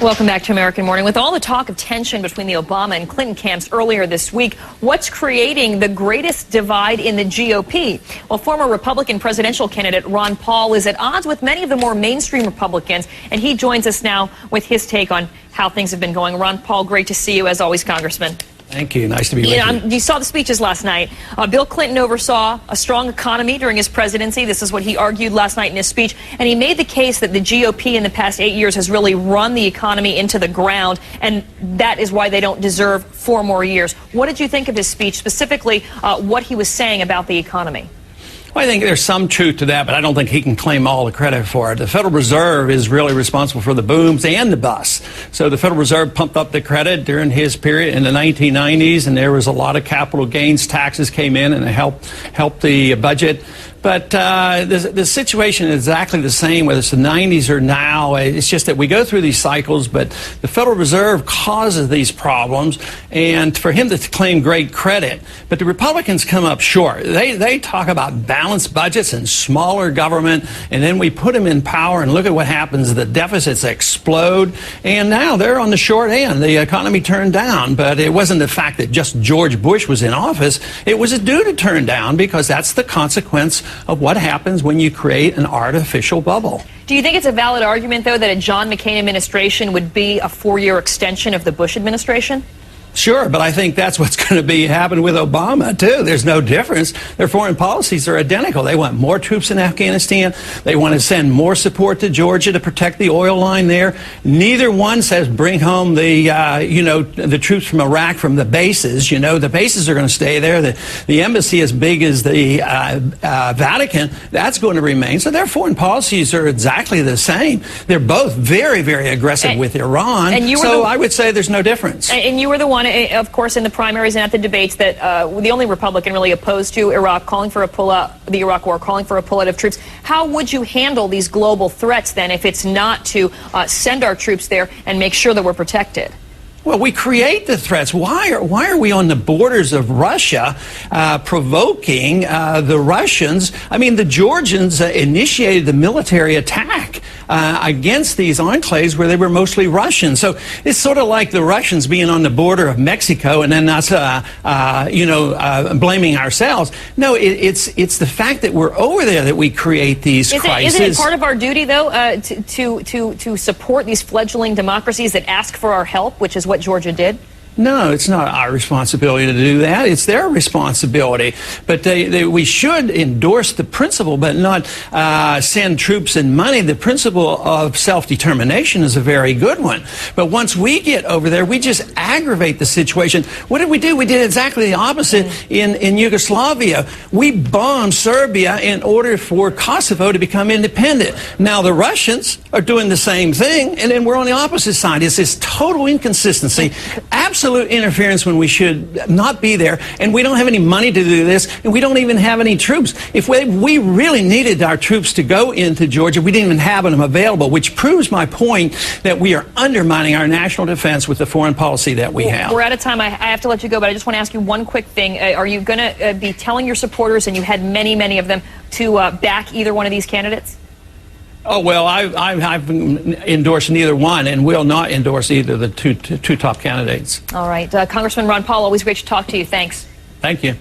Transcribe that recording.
Welcome back to American Morning. With all the talk of tension between the Obama and Clinton camps earlier this week, what's creating the greatest divide in the GOP? Well, former Republican presidential candidate Ron Paul is at odds with many of the more mainstream Republicans, and he joins us now with his take on how things have been going. Ron Paul, great to see you as always, Congressman. Thank you. Nice to be with you. You saw the speeches last night. Bill Clinton oversaw a strong economy during his presidency. This is what he argued last night in his speech. And he made the case that the GOP in the past 8 years has really run the economy into the ground. And that is why they don't deserve 4 more years. What did you think of his speech, specifically what he was saying about the economy? Well, I think there's some truth to that, but I don't think he can claim all the credit for it. The Federal Reserve is really responsible for the booms and the busts. So the Federal Reserve pumped up the credit during his period in the 1990s, and there was a lot of capital gains taxes came in, and it helped the budget. But the situation is exactly the same, whether it's the 90s or now. It's just that we go through these cycles, but the Federal Reserve causes these problems, and for him to claim great credit. But the Republicans come up short. They talk about balanced budgets and smaller government, and then we put them in power, and look at what happens. The deficits explode, and now they're on the short end. The economy turned down, but it wasn't the fact that just George Bush was in office. It was due to turn down because that's the consequence of what happens when you create an artificial bubble. Do you think it's a valid argument, though, that a John McCain administration would be a 4-year extension of the Bush administration? Sure, but I think that's what's going to happen with Obama, too. There's no difference. Their foreign policies are identical. They want more troops in Afghanistan. They want to send more support to Georgia to protect the oil line there. Neither one says bring home the, the troops from Iraq from the bases. You know, the bases are going to stay there. The embassy as big as the Vatican, that's going to remain. So their foreign policies are exactly the same. They're both very, very aggressive with Iran. So I would say there's no difference. And you were the one, of course, in the primaries and at the debates that the only Republican really opposed to Iraq, calling for a pullout, the Iraq War, calling for a pullout of troops. How would you handle these global threats then if it's not to send our troops there and make sure that we're protected? Well, we create the threats. Why are we on the borders of Russia provoking the Russians? I mean, the Georgians initiated the military attack against these enclaves where they were mostly Russian. So it's sort of like the Russians being on the border of Mexico and then us, blaming ourselves. No, it's the fact that we're over there that we create these crises. Isn't it part of our duty, though, to support these fledgling democracies that ask for our help, which is what Georgia did? No, it's not our responsibility to do that. It's their responsibility. But we should endorse the principle, but not send troops and money. The principle of self-determination is a very good one. But once we get over there, we just aggravate the situation. What did we do? We did exactly the opposite in Yugoslavia. We bombed Serbia in order for Kosovo to become independent. Now the Russians are doing the same thing, and then we're on the opposite side. It's this total inconsistency. Absolute interference when we should not be there, and we don't have any money to do this, and we don't even have any troops. If we really needed our troops to go into Georgia, we didn't even have them available, which proves my point that we are undermining our national defense with the foreign policy that we have. We're out of time. I have to let you go, but I just want to ask you one quick thing. Are you going to be telling your supporters, and you had many, many of them, to back either one of these candidates? Oh, well, I've endorsed neither one and will not endorse either of the two top candidates. All right. Congressman Ron Paul, always great to talk to you. Thanks. Thank you.